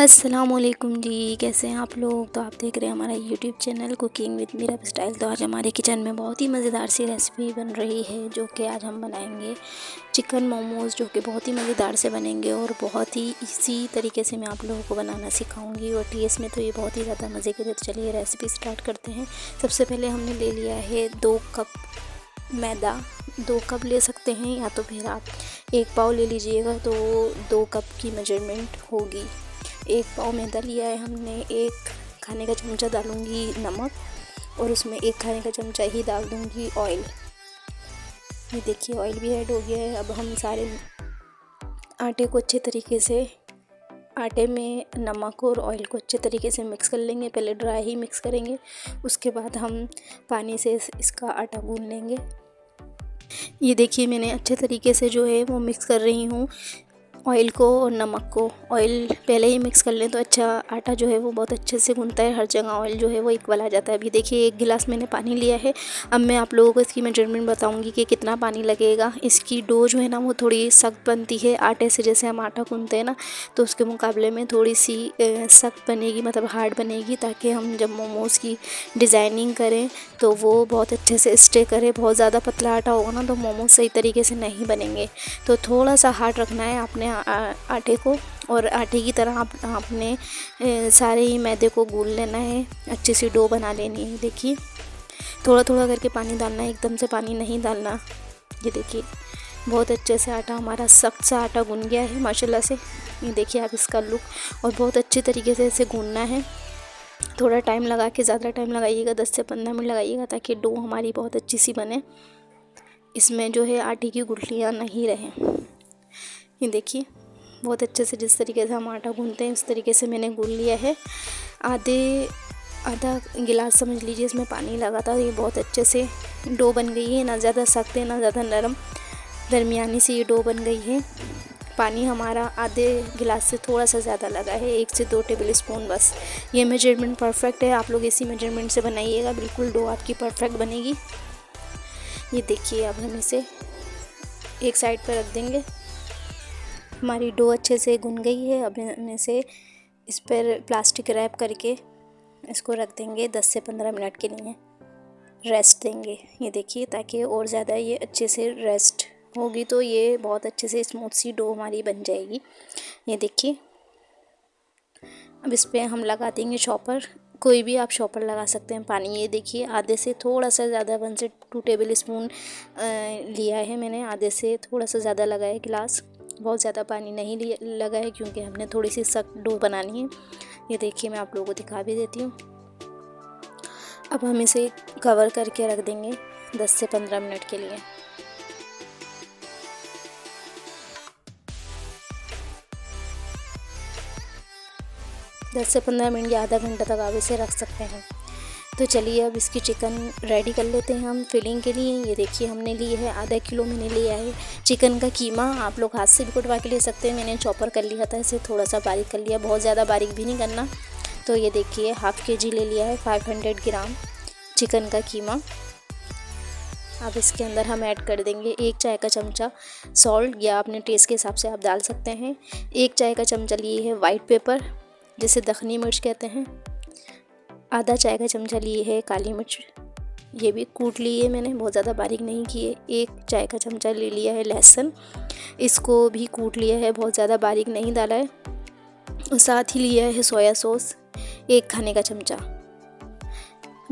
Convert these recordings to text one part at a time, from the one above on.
अस्सलामुअलैकुम जी, कैसे हैं आप लोग। तो आप देख रहे हैं हमारा YouTube channel cooking with Meera style. तो आज हमारे किचन में बहुत ही मज़ेदार सी रेसिपी बन रही है, जो कि आज हम बनाएंगे चिकन मोमोज़, जो कि बहुत ही मज़ेदार से बनेंगे और बहुत ही इसी तरीके से मैं आप लोगों को बनाना सिखाऊंगी। और टेस्ट में तो ये बहुत ही ज़्यादा मज़े के। तो चलिए रेसिपी स्टार्ट करते हैं। सबसे पहले हमने ले लिया है 2 कप मैदा। 2 कप ले सकते हैं, या तो फिर आप 1 पाव ले लीजिएगा, तो 2 कप की मेजरमेंट होगी। 1 पाव मैदा लिया है हमने। 1 खाने का चमचा डालूंगी नमक, और उसमें 1 खाने का चमचा ही डाल दूंगी ऑयल। ये देखिए ऑयल भी ऐड हो गया है। अब हम सारे आटे को अच्छे तरीके से, आटे में नमक और ऑयल को अच्छे तरीके से मिक्स कर लेंगे। पहले ड्राई ही मिक्स करेंगे, उसके बाद हम पानी से इसका आटा गूंद लेंगे। ये देखिए मैंने अच्छे तरीके से जो है वो मिक्स कर रही हूँ ऑयल को और नमक को। ऑयल पहले ही मिक्स कर लें तो अच्छा आटा जो है वो बहुत अच्छे से गूंथता है, हर जगह ऑयल जो है वो इक्वल आ जाता है। अभी देखिए 1 गिलास मैंने पानी लिया है। अब मैं आप लोगों को इसकी मेजरमेंट बताऊंगी कि कितना पानी लगेगा। इसकी डो जो है ना वो थोड़ी सख्त बनती है आटे से, जैसे हम आटा गूंथते हैं ना, तो उसके मुकाबले में थोड़ी सी सख्त बनेगी, मतलब हार्ड बनेगी, ताकि हम जब मोमोज़ की डिज़ाइनिंग करें तो वो बहुत अच्छे से स्टे करे। बहुत ज़्यादा पतला आटा होगा ना तो मोमोज सही तरीके से नहीं बनेंगे। तो थोड़ा सा हार्ड रखना है आपने आटे को, और आटे की तरह आपने सारे ही मैदे को गूंथ लेना है, अच्छी सी डो बना लेनी है। देखिए थोड़ा थोड़ा करके पानी डालना है, एकदम से पानी नहीं डालना। ये देखिए बहुत अच्छे से आटा हमारा सख्त सा आटा गूंथ गया है माशाल्लाह से। ये देखिए आप इसका लुक, और बहुत अच्छे तरीके से इसे गूंथना है। थोड़ा टाइम लगा के, ज़्यादा टाइम लगाइएगा, 10 से 15 मिनट लगाइएगा, ताकि डो हमारी बहुत अच्छी सी बने, इसमें जो है आटे की गुठलियाँ नहीं रहें। ये देखिए बहुत अच्छे से जिस तरीके से हम आटा गूंथते हैं उस तरीके से मैंने गूंथ लिया है। आधा गिलास समझ लीजिए इसमें पानी लगा था। ये बहुत अच्छे से डो बन गई है, ना ज़्यादा सख्त है ना ज़्यादा नरम, दरमियानी सी ये डो बन गई है। पानी हमारा आधे गिलास से थोड़ा सा ज़्यादा लगा है, 1 से 2 टेबल स्पून बस। ये मेजरमेंट परफेक्ट है, आप लोग इसी मेजरमेंट से बनाइएगा, बिल्कुल डो आपकी परफेक्ट बनेगी। ये देखिए अब हम इसे एक साइड पर रख देंगे। हमारी डो अच्छे से गुन गई है। अब हम इसे इस पर प्लास्टिक रैप करके इसको रख देंगे, 10 से 15 मिनट के लिए रेस्ट देंगे। ये देखिए ताकि और ज़्यादा ये अच्छे से रेस्ट होगी तो ये बहुत अच्छे से स्मूथ सी डो हमारी बन जाएगी। ये देखिए अब इस पर हम लगा देंगे शॉपर, कोई भी आप शॉपर लगा सकते हैं पानी। ये देखिए आधे से थोड़ा सा ज़्यादा, 1 से 2 टेबल स्पून लिया है मैंने, आधे से थोड़ा सा ज़्यादा लगा है गिलास। बहुत ज़्यादा पानी नहीं लगा है, क्योंकि हमने थोड़ी सी सख्त डो बनानी है। ये देखिए मैं आप लोगों को दिखा भी देती हूँ। अब हम इसे कवर करके रख देंगे 10 से 15 मिनट के लिए। दस से 15 मिनट या आधा घंटा तक आप इसे रख सकते हैं। तो चलिए अब इसकी चिकन रेडी कर लेते हैं हम फिलिंग के लिए। ये देखिए हमने ली है आधा किलो मैंने लिया है चिकन का कीमा। आप लोग हाथ से भी कुटवा के ले सकते हैं, मैंने चॉपर कर लिया था, इसे थोड़ा सा बारीक कर लिया, बहुत ज़्यादा बारीक भी नहीं करना। तो ये देखिए हाफ़ के जी ले लिया है, 500 ग्राम चिकन का कीमा। अब इसके अंदर हम ऐड कर देंगे 1 चाय का चमचा सॉल्ट, या अपने टेस्ट के हिसाब से आप डाल सकते हैं। 1 चाय का चमचा लिए है वाइट पेपर, जिसे दखनी मिर्च कहते हैं। आधा चाय का चमचा लिए है काली मिर्च, ये भी कूट ली है मैंने, बहुत ज़्यादा बारीक नहीं किए। 1 चाय का चमचा ले लिया है लहसुन, इसको भी कूट लिया है, बहुत ज़्यादा बारीक नहीं डाला है। और साथ ही लिया है सोया सॉस 1 खाने का चमचा।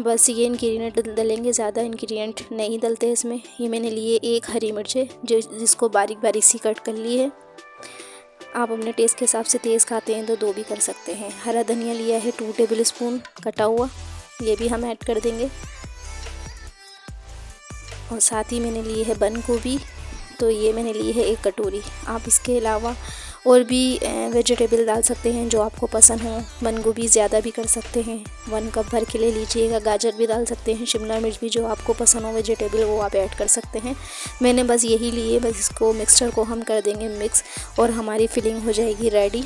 बस ये इंग्रेडिएंट डलेंगे, ज़्यादा इंग्रेडिएंट नहीं डलते इसमें। ये मैंने लिए 1 हरी मिर्च जिसको बारीक बारीक सी कट कर ली है। आप अपने टेस्ट के हिसाब से तेज़ खाते हैं तो 2 भी कर सकते हैं। हरा धनिया लिया है 2 टेबल स्पून कटा हुआ, ये भी हम ऐड कर देंगे। और साथ ही मैंने ली है बंद गोभी, तो ये मैंने ली है 1 कटोरी। आप इसके अलावा और भी वेजिटेबल डाल सकते हैं जो आपको पसंद हो। बंद गोभी ज़्यादा भी कर सकते हैं, 1 कप भर के ले लीजिएगा। गाजर भी डाल सकते हैं, शिमला मिर्च भी, जो आपको पसंद हो वेजिटेबल वो आप ऐड कर सकते हैं। मैंने बस यही लिए, बस इसको मिक्सचर को हम कर देंगे मिक्स, और हमारी फिलिंग हो जाएगी रेडी।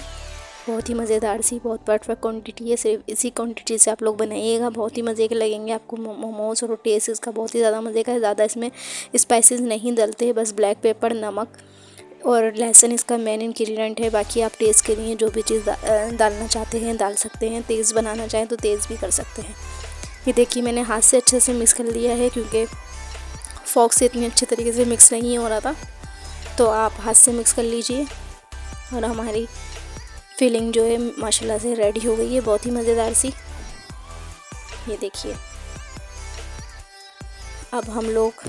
बहुत ही मज़ेदार सी, बहुत परफेक्ट क्वांटिटी है, सिर्फ इसी क्वांटिटी से आप लोग बनाइएगा, बहुत ही मज़े के लगेंगे आपको मोमोज। और टेस्ट इसका बहुत ही ज़्यादा मज़े का है, ज़्यादा इसमें स्पाइसेस नहीं डलते, बस ब्लैक पेपर, नमक और लहसुन इसका मेन इंग्रेडिएंट है। बाकी आप टेस्ट के लिए जो भी चीज़ डालना चाहते हैं डाल सकते हैं। तेज़ बनाना चाहें तो तेज़ भी कर सकते हैं। ये देखिए मैंने हाथ से अच्छे से मिक्स कर लिया है, क्योंकि फोक से इतनी अच्छे तरीके से मिक्स नहीं हो रहा था, तो आप हाथ से मिक्स कर लीजिए। और हमारी फिलिंग जो है माशाल्लाह से रेडी हो गई है, बहुत ही मज़ेदार सी। ये देखिए अब हम लोग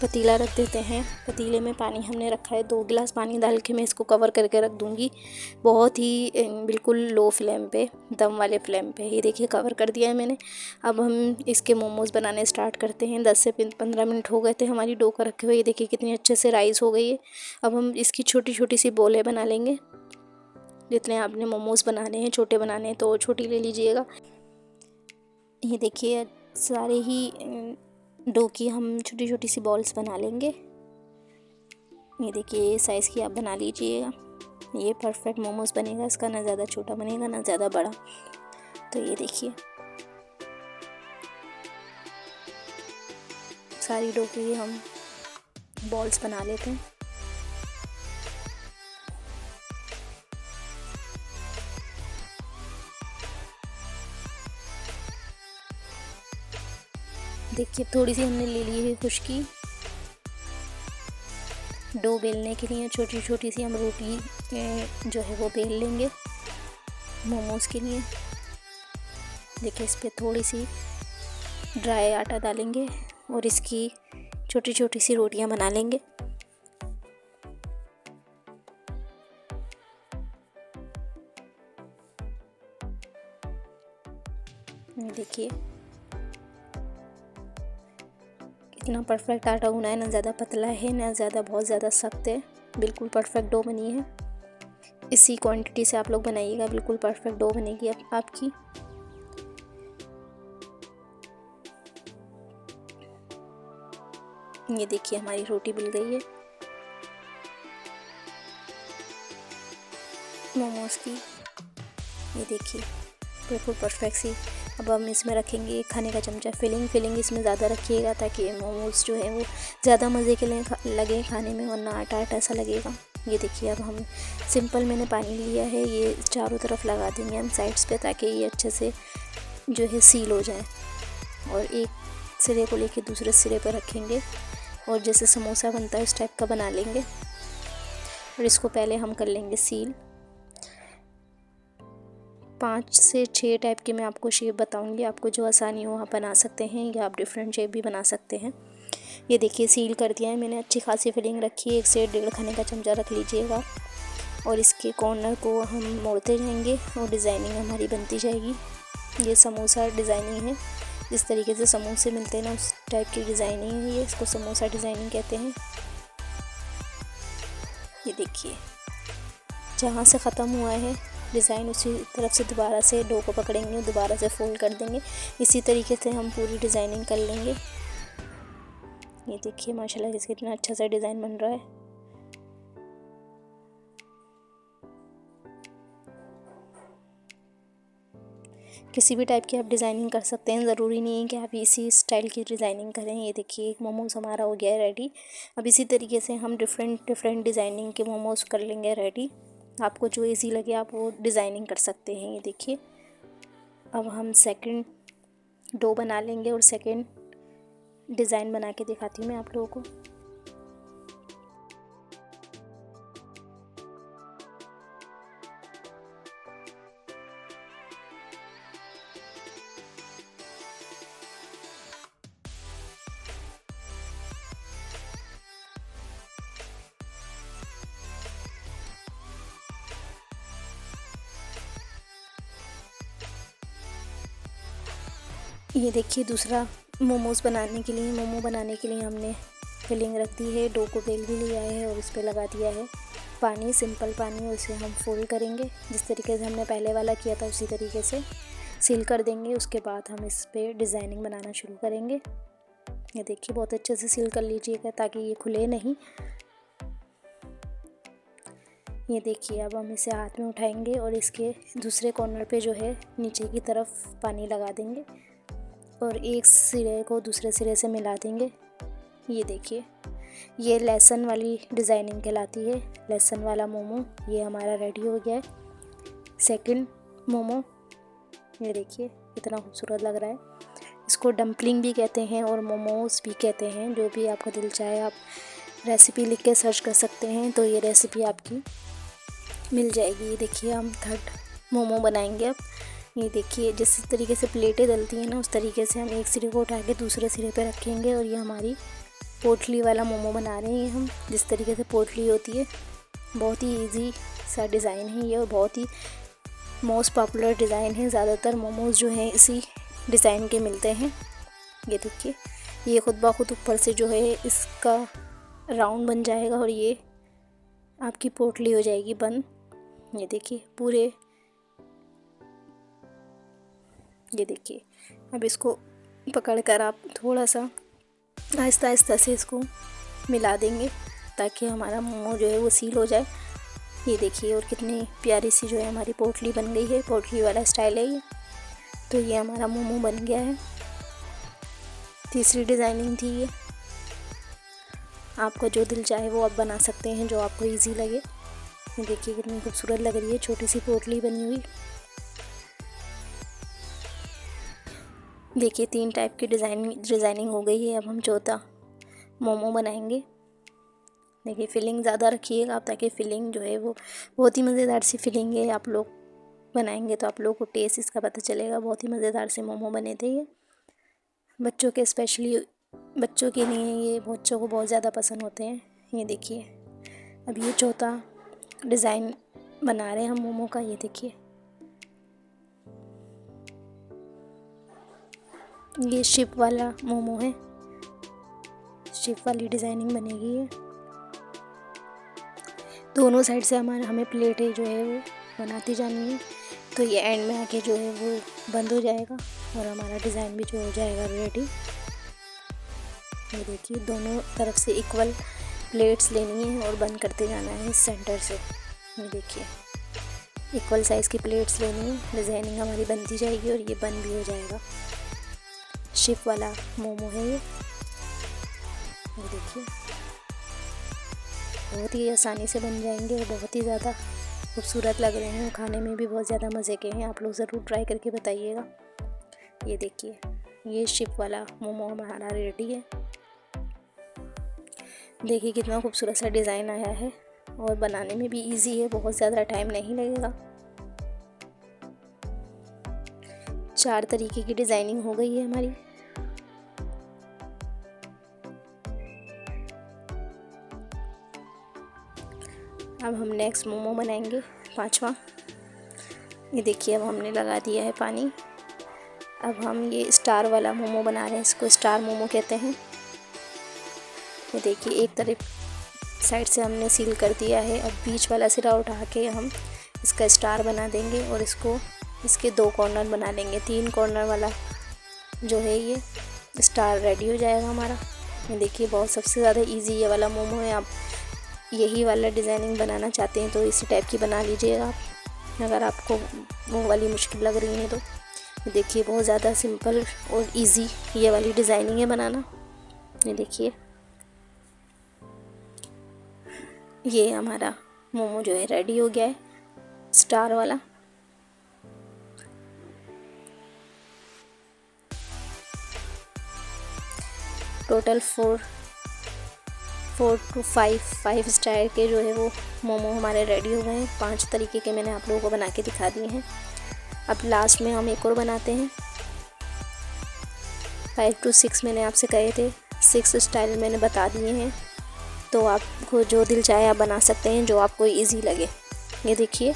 पतीला रख देते हैं। पतीले में पानी हमने रखा है, 2 गिलास पानी डाल के मैं इसको कवर करके रख दूँगी, बहुत ही बिल्कुल लो फ्लेम पे, दम वाले फ्लेम पे। ये देखिए कवर कर दिया है मैंने। अब हम इसके मोमोज़ बनाने स्टार्ट करते हैं। 10 से 15 मिनट हो गए थे हमारी डो का रखे हुए। ये देखिए कितनी अच्छे से राइस हो गई है। अब हम इसकी छोटी छोटी सी बोलें बना लेंगे। जितने आपने मोमोज़ बनाने हैं, छोटे बनाने हैं तो छोटी ले लीजिएगा। ये देखिए सारे ही डो की हम छोटी छोटी सी बॉल्स बना लेंगे। ये देखिए इस साइज़ की आप बना लीजिएगा, ये परफेक्ट मोमोज़ बनेगा इसका, ना ज़्यादा छोटा बनेगा ना ज़्यादा बड़ा। तो ये देखिए सारी डो की हम बॉल्स बना लेते हैं। देखिए थोड़ी सी हमने ले ली है खुश्की। डो बेलने के लिए छोटी छोटी सी हम रोटी जो है वो बेल लेंगे मोमोज़ के लिए। देखिए इस पर थोड़ी सी ड्राई आटा डालेंगे और इसकी छोटी छोटी सी रोटियां बना लेंगे। देखिए कितना परफेक्ट आटा गूना है, ना ज़्यादा पतला है ना ज़्यादा बहुत ज़्यादा सख्त है, बिल्कुल परफेक्ट डो बनी है। इसी क्वांटिटी से आप लोग बनाइएगा, बिल्कुल परफेक्ट डो बनेगी आपकी। ये देखिए हमारी रोटी बिल गई है मोमोज़ की। ये देखिए बिल्कुल परफेक्ट सी। अब हम इसमें रखेंगे एक खाने का चमचा फिलिंग इसमें ज़्यादा रखिएगा, ताकि मोमोज़ जो है वो ज़्यादा मज़े के लिए लगे खाने में, वरना आटा आटा सा लगेगा। ये देखिए अब हम सिंपल मैंने पानी लिया है, ये चारों तरफ लगा देंगे हम साइड्स पे, ताकि ये अच्छे से जो है सील हो जाए। और एक सिरे को लेके दूसरे सिरे पर रखेंगे और जैसे समोसा बनता है उस टाइप का बना लेंगे। और इसको पहले हम कर लेंगे सील। 5 से 6 टाइप के मैं आपको शेप बताऊंगी, आपको जो आसानी हो आप बना सकते हैं, या आप डिफरेंट शेप भी बना सकते हैं। ये देखिए सील कर दिया है मैंने, अच्छी खासी फिलिंग रखी है। 1 से 1.5 खाने का चमचा रख लीजिएगा और इसके कॉर्नर को हम मोड़ते जाएंगे और डिज़ाइनिंग हमारी बनती जाएगी। ये समोसा डिज़ाइनिंग है, जिस तरीके से समोसे मिलते हैं ना उस टाइप की डिज़ाइनिंग है ये, इसको समोसा डिज़ाइनिंग कहते हैं। ये देखिए जहाँ से ख़त्म हुआ है डिज़ाइन उसी तरफ से दोबारा से डो को पकड़ेंगे, दोबारा से फोल्ड कर देंगे। इसी तरीके से हम पूरी डिज़ाइनिंग कर लेंगे। ये देखिए माशाल्लाह कितना अच्छा सा डिज़ाइन बन रहा है। किसी भी टाइप की आप डिज़ाइनिंग कर सकते हैं, ज़रूरी नहीं है कि आप इसी स्टाइल की डिज़ाइनिंग करें। ये देखिए एक मोमोज़ हमारा हो गया है रेडी। अब इसी तरीके से हम डिफरेंट डिज़ाइनिंग के मोमोज़ कर लेंगे रेडी। आपको जो इजी लगे आप वो डिज़ाइनिंग कर सकते हैं। ये देखिए अब हम सेकंड डो बना लेंगे और सेकंड डिज़ाइन बना के दिखाती हूँ मैं आप लोगों को। ये देखिए दूसरा मोमो बनाने के लिए हमने फिलिंग रख दी है, डो को बेल भी लिया है और इस पर लगा दिया है पानी, सिंपल पानी। और इसे हम फोल्ड करेंगे जिस तरीके से हमने पहले वाला किया था उसी तरीके से सील कर देंगे। उसके बाद हम इस पर डिज़ाइनिंग बनाना शुरू करेंगे। ये देखिए बहुत अच्छे से सील कर लीजिएगा ताकि ये खुले नहीं। ये देखिए अब हम इसे हाथ में उठाएंगे और इसके दूसरे कॉर्नर पे जो है नीचे की तरफ पानी लगा देंगे और एक सिरे को दूसरे सिरे से मिला देंगे। ये देखिए ये लहसुन वाली डिज़ाइनिंग कहलाती है, लहसुन वाला मोमो। ये हमारा रेडी हो गया है सेकंड मोमो। ये देखिए कितना खूबसूरत लग रहा है। इसको डम्पलिंग भी कहते हैं और मोमोज भी कहते हैं, जो भी आपका दिल चाहे आप रेसिपी लिख के सर्च कर सकते हैं, तो ये रेसिपी आपकी मिल जाएगी। ये देखिए हम थर्ड मोमो बनाएंगे अब। ये देखिए जिस तरीके से प्लेटें डलती हैं ना, उस तरीके से हम एक सिरे को उठा के दूसरे सिरे पे रखेंगे। और ये हमारी पोटली वाला मोमो बना रहे हैं हम, जिस तरीके से पोटली होती है। बहुत ही इजी सा डिज़ाइन है ये और बहुत ही मोस्ट पॉपुलर डिज़ाइन है। ज़्यादातर मोमोज जो हैं इसी डिज़ाइन के मिलते हैं। ये देखिए ये खुद ब खुद ऊपर से जो है इसका राउंड बन जाएगा और ये आपकी पोटली हो जाएगी बन। ये देखिए पूरे, ये देखिए अब इसको पकड़कर आप थोड़ा सा आहिस्ता आहिस्ता से इसको मिला देंगे ताकि हमारा मोमो जो है वो सील हो जाए। ये देखिए और कितनी प्यारी सी जो है हमारी पोटली बन गई है, पोटली वाला स्टाइल है ये। तो ये हमारा मोमो बन गया है। तीसरी डिज़ाइनिंग थी ये। आपका जो दिल चाहे वो आप बना सकते हैं, जो आपको इजी लगे। ये देखिए कितनी खूबसूरत लग रही है, छोटी सी पोटली बनी हुई। देखिए 3 टाइप की डिज़ाइनिंग हो गई है। अब हम चौथा मोमो बनाएंगे। देखिए फिलिंग ज़्यादा रखिएगा आप, ताकि फिलिंग जो है वो बहुत ही मज़ेदार सी फिलिंग है। आप लोग बनाएंगे तो आप लोगों को टेस्ट इसका पता चलेगा। बहुत ही मज़ेदार से मोमो बने थे ये, बच्चों के स्पेशली बच्चों के लिए ये बच्चों को बहुत ज़्यादा पसंद होते हैं। ये देखिए अब ये चौथा डिज़ाइन बना रहे हैं हम मोमो का। ये देखिए ये शिप वाला मोमो है, शिप वाली डिज़ाइनिंग बनेगी ये। दोनों साइड से हमें प्लेटें जो है वो बनाती जानी है। तो ये एंड में आके जो है वो बंद हो जाएगा और हमारा डिज़ाइन भी जो हो जाएगा रेडी। ये देखिए दोनों तरफ से इक्वल प्लेट्स लेनी है और बंद करते जाना है सेंटर से। ये देखिए इक्वल साइज़ की प्लेट्स लेनी है, डिज़ाइनिंग हमारी बनती जाएगी और ये बंद भी हो जाएगा। शिप वाला मोमो है ये देखिए बहुत ही आसानी से बन जाएंगे और बहुत ही ज़्यादा खूबसूरत लग रहे हैं। खाने में भी बहुत ज़्यादा मज़े के हैं। आप लोग ज़रूर ट्राई करके बताइएगा। ये देखिए ये शिप वाला मोमो हमारा रेडी है। देखिए कितना खूबसूरत सा डिज़ाइन आया है और बनाने में भी इजी है, बहुत ज़्यादा टाइम नहीं लगेगा। 4 तरीके की डिज़ाइनिंग हो गई है हमारी। अब हम नेक्स्ट मोमो बनाएंगे 5वां। ये देखिए अब हमने लगा दिया है पानी। अब हम ये स्टार वाला मोमो बना रहे हैं, इसको स्टार मोमो कहते हैं। ये देखिए एक तरफ साइड से हमने सील कर दिया है। अब बीच वाला सिरा उठा के हम इसका स्टार बना देंगे और इसको इसके 2 कॉर्नर बना लेंगे। 3 कॉर्नर वाला जो है ये स्टार रेडी हो जाएगा हमारा। ये देखिए बहुत सबसे ज़्यादा इजी ये वाला मोमो है। आप यही वाला डिज़ाइनिंग बनाना चाहते हैं तो इसी टाइप की बना लीजिएगा आप, अगर आपको वो वाली मुश्किल लग रही है तो। देखिए बहुत ज़्यादा सिंपल और इजी ये वाली डिज़ाइनिंग है बनाना। ये देखिए ये हमारा मोमो जो है रेडी हो गया है स्टार वाला। टोटल 4 to 5 स्टार के जो है वो मोमो हमारे रेडी हो गए हैं। 5 तरीके के मैंने आप लोगों को बना के दिखा दिए हैं। अब लास्ट में हम एक और बनाते हैं। 5 to 6 मैंने आपसे कहे थे, 6 स्टाइल मैंने बता दिए हैं। तो आपको जो दिल चाहे आप बना सकते हैं, जो आपको इजी लगे। ये देखिए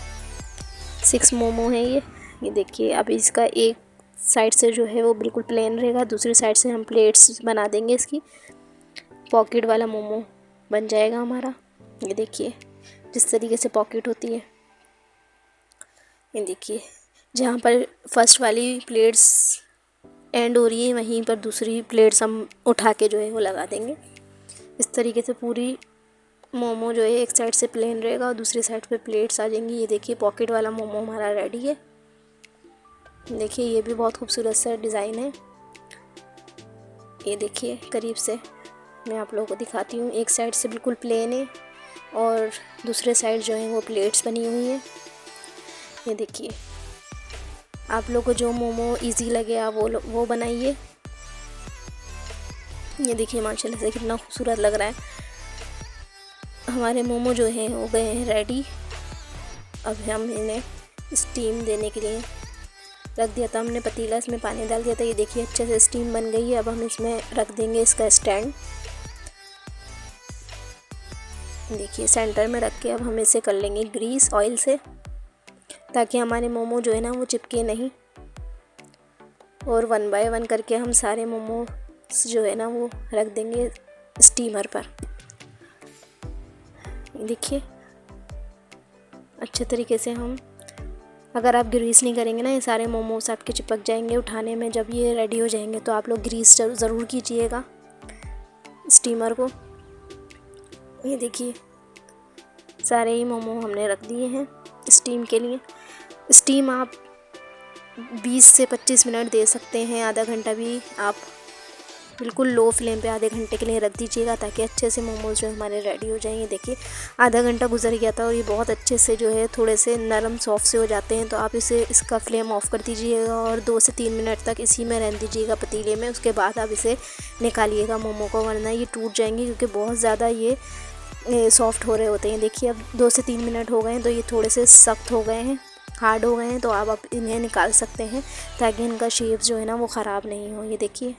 6 मोमो है ये देखिए। अब इसका एक साइड से जो है वो बिल्कुल प्लेन रहेगा, दूसरी साइड से हम प्लेट्स बना देंगे। इसकी पॉकेट वाला मोमो बन जाएगा हमारा। ये देखिए जिस तरीके से पॉकेट होती है। ये देखिए जहाँ पर फर्स्ट वाली प्लेट्स एंड हो रही है वहीं पर दूसरी प्लेट्स हम उठा के जो है वो लगा देंगे। इस तरीके से पूरी मोमो जो है एक साइड से प्लेन रहेगा और दूसरी साइड पे प्लेट्स आ जाएंगी। ये देखिए पॉकेट वाला मोमो हमारा रेडी है। देखिए ये भी बहुत खूबसूरत सा डिज़ाइन है। ये देखिए करीब से मैं आप लोगों को दिखाती हूँ। एक साइड से बिल्कुल प्लेन है और दूसरे साइड जो है वो प्लेट्स बनी हुई हैं। ये देखिए, आप लोग को जो मोमो इजी लगे आप वो बनाइए। ये देखिए माशाल्लाह से कितना खूबसूरत लग रहा है। हमारे मोमो जो हैं हो गए हैं रेडी। अब हम इन्हें स्टीम देने के लिए रख दिया था हमने पतीला, इसमें पानी डाल दिया था। ये देखिए अच्छे से स्टीम बन गई है। अब हम इसमें रख देंगे इसका स्टैंड। देखिए सेंटर में रख के अब हम इसे कर लेंगे ग्रीस ऑयल से, ताकि हमारे मोमो जो है ना वो चिपके नहीं। और 1 बाय 1 करके हम सारे मोमो जो है ना वो रख देंगे स्टीमर पर। देखिए अच्छे तरीके से हम, अगर आप ग्रीस नहीं करेंगे ना ये सारे मोमोस आपके चिपक जाएंगे उठाने में। जब ये रेडी हो जाएंगे तो आप लोग ग्रीस ज़रूर कीजिएगा स्टीमर को। ये देखिए सारे ही मोमो हमने रख दिए हैं स्टीम के लिए। स्टीम आप 20 से 25 मिनट दे सकते हैं, आधा घंटा भी आप बिल्कुल लो फ्लेम पे आधे घंटे के लिए रख दीजिएगा, ताकि अच्छे से मोमोज जो हमारे रेडी हो जाएंगे। देखिए आधा घंटा गुजर गया था और ये बहुत अच्छे से जो है थोड़े से नरम सॉफ्ट से हो जाते हैं। तो आप इसका फ्लेम ऑफ कर दीजिएगा और 2 से 3 मिनट तक इसी में रहने दीजिएगा पतीले में। उसके बाद आप इसे निकालिएगा मोमो को, वरना ये टूट जाएंगे क्योंकि बहुत ज़्यादा ये सॉफ्ट हो रहे होते हैं। देखिए अब 2 से 3 मिनट हो गए हैं तो ये थोड़े से सख्त हो गए हैं, हार्ड हो गए हैं। तो आप इन्हें निकाल सकते हैं ताकि इनका शेप जो है ना वो ख़राब नहीं हो। ये देखिए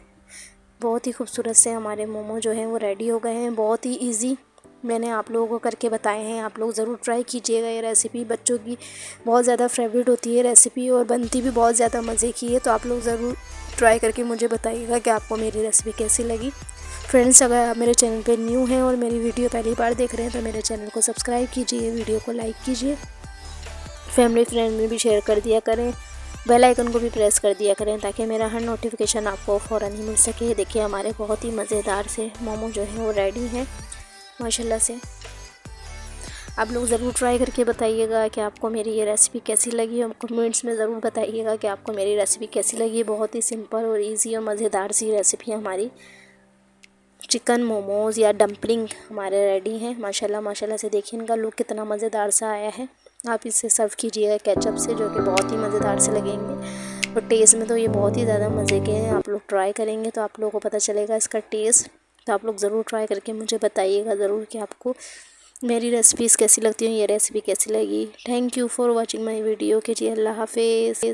बहुत ही खूबसूरत से हमारे मोमो जो हैं वो रेडी हो गए हैं। बहुत ही इजी मैंने आप लोगों को करके बताए हैं। आप लोग ज़रूर ट्राई कीजिएगा। ये रेसिपी बच्चों की बहुत ज़्यादा फेवरेट होती है रेसिपी, और बनती भी बहुत ज़्यादा मज़े की है। तो आप लोग ज़रूर ट्राई करके मुझे बताइएगा कि आपको मेरी रेसिपी कैसी लगी। फ्रेंड्स, अगर आप मेरे चैनल पे न्यू हैं और मेरी वीडियो पहली बार देख रहे हैं तो मेरे चैनल को सब्सक्राइब कीजिए, वीडियो को लाइक कीजिए, फैमिली फ्रेंड में भी शेयर कर दिया करें, बेल आइकन को भी प्रेस कर दिया करें ताकि मेरा हर नोटिफिकेशन आपको फ़ौरन ही मिल सके। देखिए हमारे बहुत ही मज़ेदार से मोमो जो है वो रेडी हैं माशाल्लाह से। आप लोग ज़रूर ट्राई करके बताइएगा कि आपको मेरी ये रेसिपी कैसी लगी, और कमेंट्स में ज़रूर बताइएगा कि आपको मेरी रेसिपी कैसी लगी। बहुत ही सिंपल और ईजी और मज़ेदार सी रेसिपी है हमारी। चिकन मोमोज़ या डम्पलिंग हमारे रेडी हैं माशाल्लाह। माशाल्लाह से देखिए इनका लुक कितना मज़ेदार सा आया है। आप इसे सर्व कीजिएगा केचप से, जो कि बहुत ही मज़ेदार से लगेंगे, और टेस्ट में तो ये बहुत ही ज़्यादा मज़े के हैं। आप लोग ट्राई करेंगे तो आप लोगों को पता चलेगा इसका टेस्ट। तो आप लोग ज़रूर ट्राई करके मुझे बताइएगा ज़रूर कि आपको मेरी रेसिपीज़ कैसी लगती हैं, ये रेसिपी कैसी लगी। Thank you for watching my video. के जी अल्लाह हाफिज़।